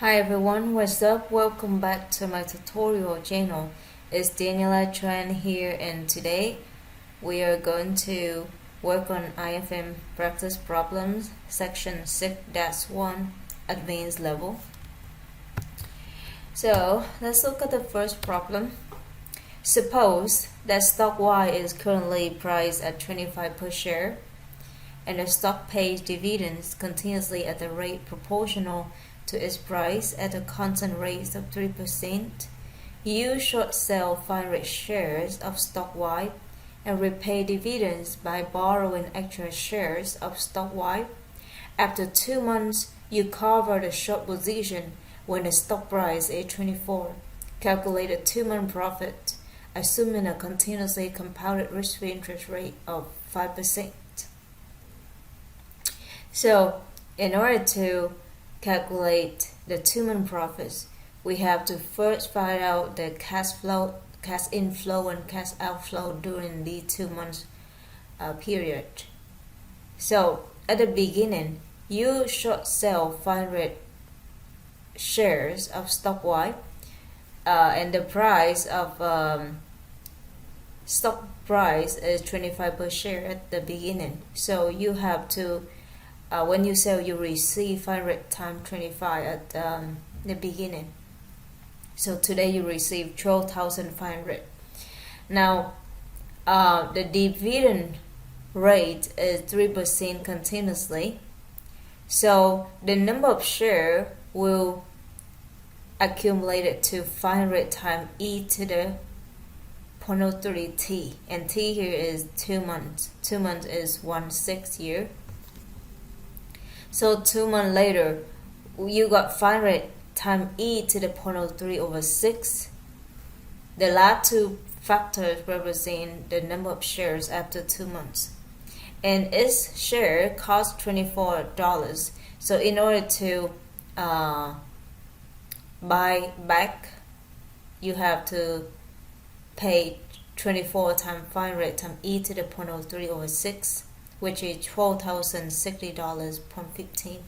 Hi everyone, what's up? Welcome back to my tutorial channel. It's Daniela Tran here, and today we are going to work on IFM practice problems section 6-1 advanced level. So let's look at the first problem. Suppose that stock Y is currently priced at 25 per share and the stock pays dividends continuously at a rate proportional to its price at a constant rate of 3%. You short sell 500 shares of stock Y and repay dividends by borrowing extra shares of stock Y. After 2 months, you cover the short position when the stock price is 24. Calculate a 2-month profit, assuming a continuously compounded risk-free interest rate of 5%. So, in order to calculate the 2-month profits, we have to first find out the cash inflow and cash outflow during the 2 months period. So at the beginning, you short sell 500 shares of stock Y, and the price of stock price is 25 per share at the beginning. So you have to when you sell, you receive 500 times 25 at the beginning. So today you receive 12,500. Now, the dividend rate is 3% continuously. So the number of shares will accumulate to 500 times e to the 0.03 t, and t here is 2 months. 2 months is 1/6 year. So 2 months later, you got 500 times e to the 0.03 over 6. The last two factors represent the number of shares after 2 months. And each share costs $24. So in order to buy back, you have to pay 24 times 500 times e to the 0.03 over 6. Which is $12,060.15.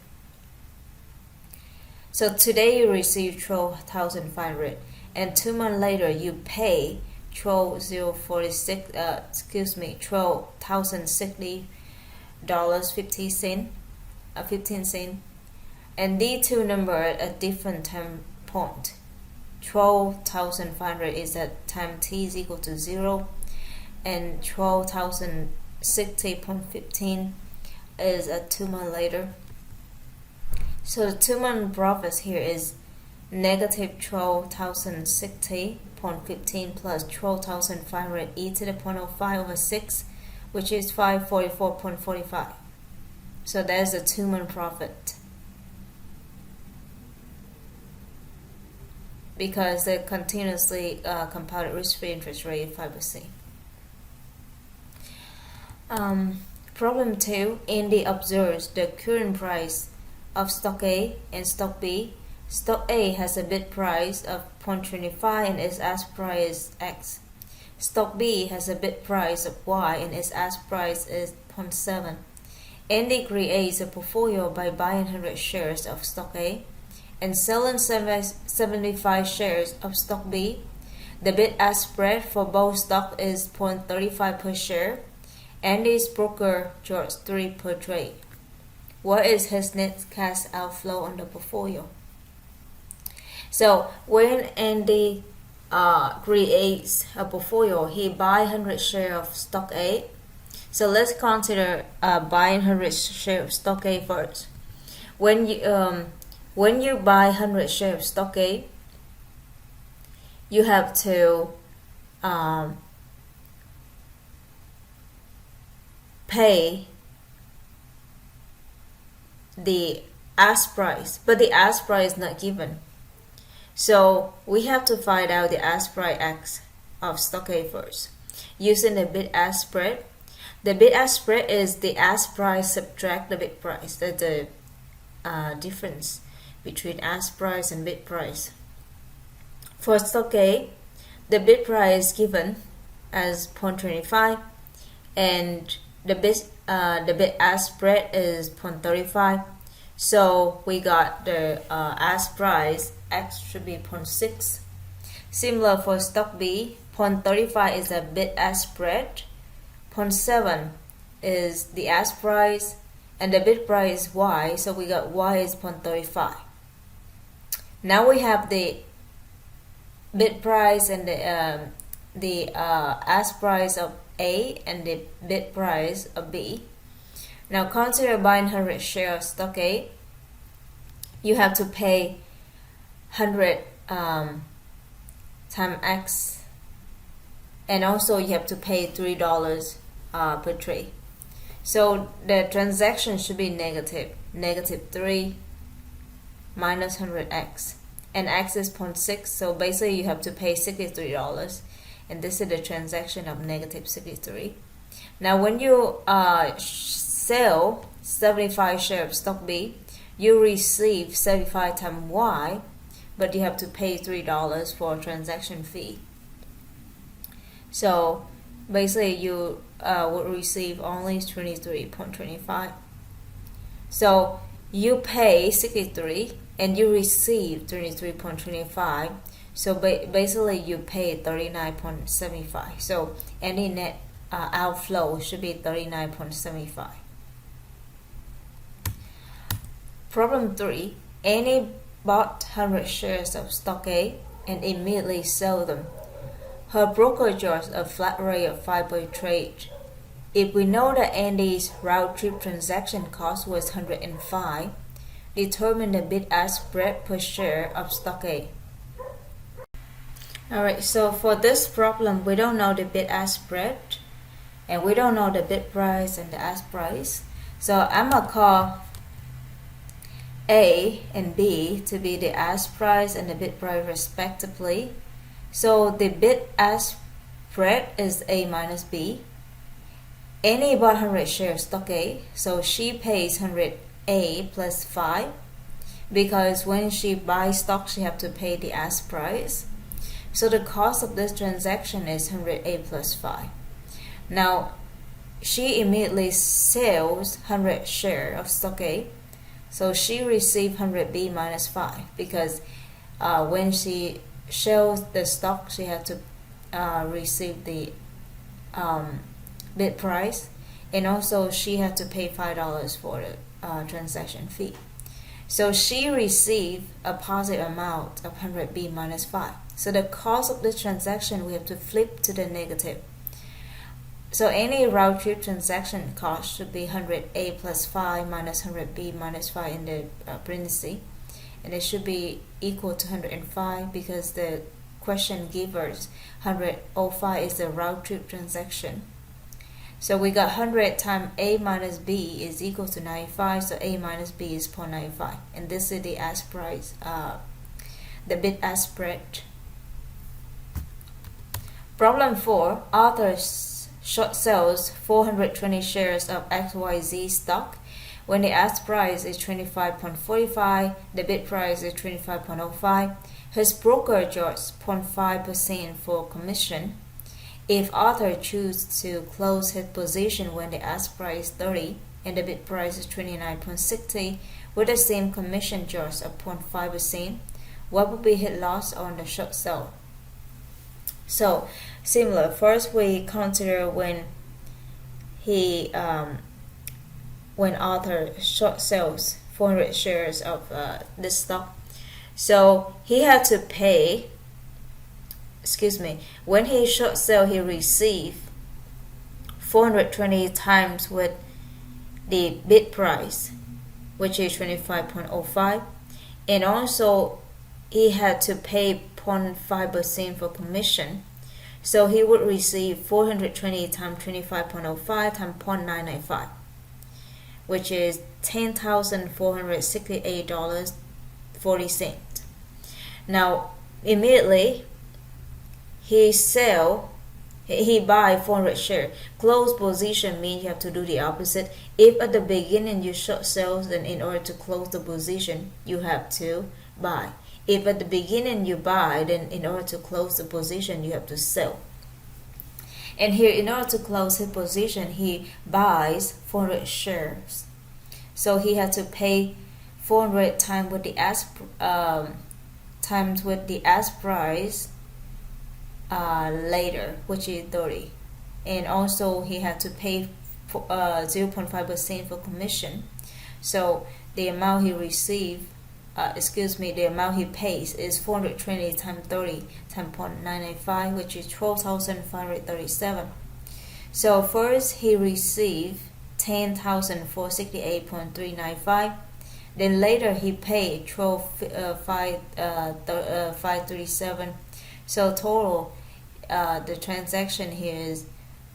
So today you receive 12,500, and 2 months later you pay $12,060.15, and these two numbers at different time point. 12,500 is at time t is equal to 0, and 12,060.15 is a 2 months later. So the 2-month profit here is negative 12,060.15 plus 12,500 e to the 0.05 over 6, which is 544.45. So that's the 2-month profit, because the continuously compounded risk-free interest rate is 5%. Problem 2. Andy observes the current price of stock A and stock B. Stock A has a bid price of 0.25 and its ask price is X. Stock B has a bid price of Y and its ask price is 0.7. Andy creates a portfolio by buying 100 shares of stock A and selling 75 shares of stock B. The bid-ask spread for both stock is 0.35 per share. Andy's broker charges 3 per trade. What is his net cash outflow on the portfolio? So when Andy creates a portfolio, he buys 100 shares of stock A. So let's consider buying 100 shares of stock A first. When you buy 100 shares of stock A, you have to pay the ask price, but the ask price is not given. So we have to find out the ask price X of stock A first, using the bid-ask spread. The bid-ask spread is the ask price subtract the bid price. That's the difference between ask price and bid price. For stock A, the bid price is given as 0.25, and the bid-ask spread is 0.35. So we got the ask price, X should be 0.6. Similar for stock B, 0.35 is a bid ask spread, 0.7 is the ask price, and the bid price is Y, so we got Y is 0.35. Now we have the bid price and the ask price of A and the bid price of B. Now consider buying 100 shares of stock A. You have to pay 100 times X, and also you have to pay $3 per trade. So the transaction should be negative 3 minus 100X, and X is 0.6, so basically you have to pay $63, and this is the transaction of negative 63. Now when you sell 75 shares of stock B, you receive 75 times Y, but you have to pay $3 for a transaction fee. So basically you would receive only 23.25. So you pay 63 and you receive 23.25. So basically you pay 39.75. So any net outflow should be 39.75. Problem 3. Annie bought 100 shares of stock A and immediately sold them. Her broker charged a flat rate of 5 per trade. If we know that Andy's round trip transaction cost was 105, determine the bid-ask spread per share of stock A. Alright, so for this problem, we don't know the bid-ask spread, and we don't know the bid price and the ask price. So I'm going to call A and B to be the ask price and the bid price respectively. So the bid-ask spread is A minus B. Annie bought 100 shares stock A, so she pays 100 A plus 5, because when she buys stock she have to pay the ask price. So the cost of this transaction is 100 A plus 5. Now she immediately sells 100 shares of stock A, so she received 100 B minus 5, because when she sells the stock she had to receive the bid price, and also she had to pay $5 for the transaction fee. So she received a positive amount of 100 B minus 5. So the cost of this transaction we have to flip to the negative. So any round trip transaction cost should be 100 A plus 5 minus 100 B minus 5 in the parenthesis, and it should be equal to 105, because the question gives us 105 is the round trip transaction. So we got 100 times A minus B is equal to 95, so A minus B is 0.95, and this is the ask price, the bid-ask spread. Problem 4. Arthur short sells 420 shares of XYZ stock when the ask price is 25.45, the bid price is 25.05. His broker charges 0.5% for commission. If Arthur chooses to close his position when the ask price is 30 and the bid price is 29.60 with the same commission charge of 0.5%, what would be his loss on the short sale? So similar, first we consider when Arthur short sells 400 shares of this stock. So he had to pay, when he short sell, he received 420 times with the bid price, which is 25.05, and also he had to pay 0.5% for commission. So he would receive 420 times 25.05 times 0.995, which is $10,468.40. Now immediately he buy 400 shares. Close position means you have to do the opposite. If at the beginning you short sales, then in order to close the position you have to buy. If at the beginning you buy, then in order to close the position you have to sell. And here, in order to close his position, he buys 400 shares. So he had to pay 400 times with the ask price later, which is 30, and also he had to pay 0.5% for commission. So the amount he received, the amount he pays is 420 times 30 times 0.995, which is 12,537. So first he received 10,468.395. Then later he paid 12,537. So total, the transaction here is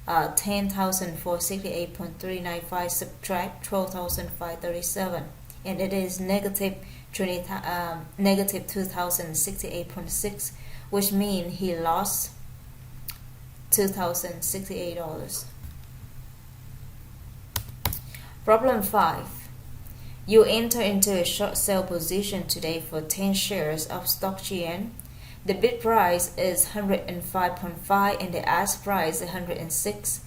10,468.395 subtract 12,537, and it is negative 2,068.6, which means he lost $2,068. Problem 5. You enter into a short sale position today for 10 shares of stock GN. The bid price is 105.5 and the ask price is 106.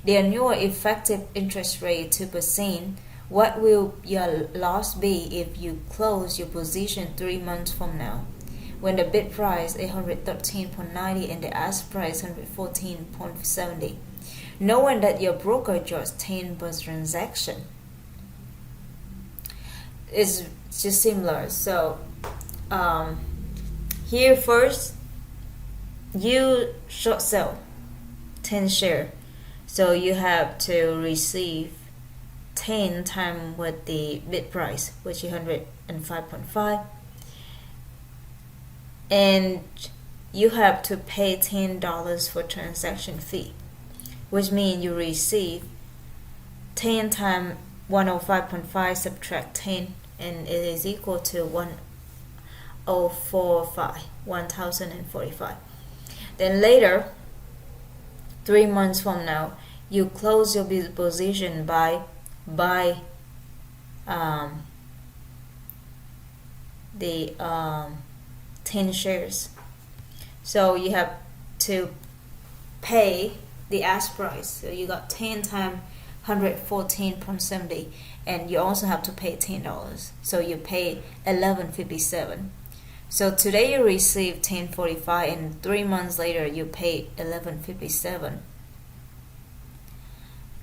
The annual effective interest rate 2%. What will your loss be if you close your position 3 months from now, when the bid price is 113.90 and the ask price 114.70, knowing that your broker just 10 per transaction? It's just similar. So here first, you short sell 10 share, so you have to receive 10 times with the bid price, which is 105.5, and you have to pay $10 for transaction fee, which means you receive 10 times 105.5 subtract 10, and it is equal to 1045. Then later, 3 months from now, you close your position by the 10 shares. So you have to pay the ask price. So you got 10 times 114.70, and you also have to pay $10. So you pay $11.57. So today you receive $10.45, and 3 months later you pay $11.57.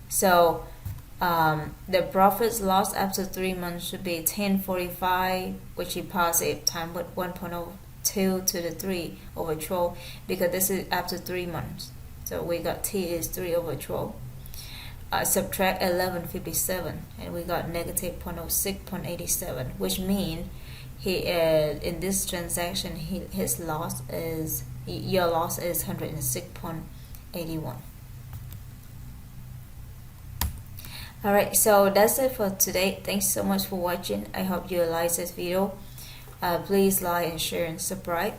So the profits lost after 3 months should be $10.45, which is positive, times with 1.02 to the 3 over 12, because this is after 3 months. So we got T is 3 over 12. Subtract 11.57, and we got negative 0.06.87, which means he in this transaction his loss is your loss is 106.81. Alright, so that's it for today. Thanks so much for watching. I hope you like this video. Please like and share and subscribe.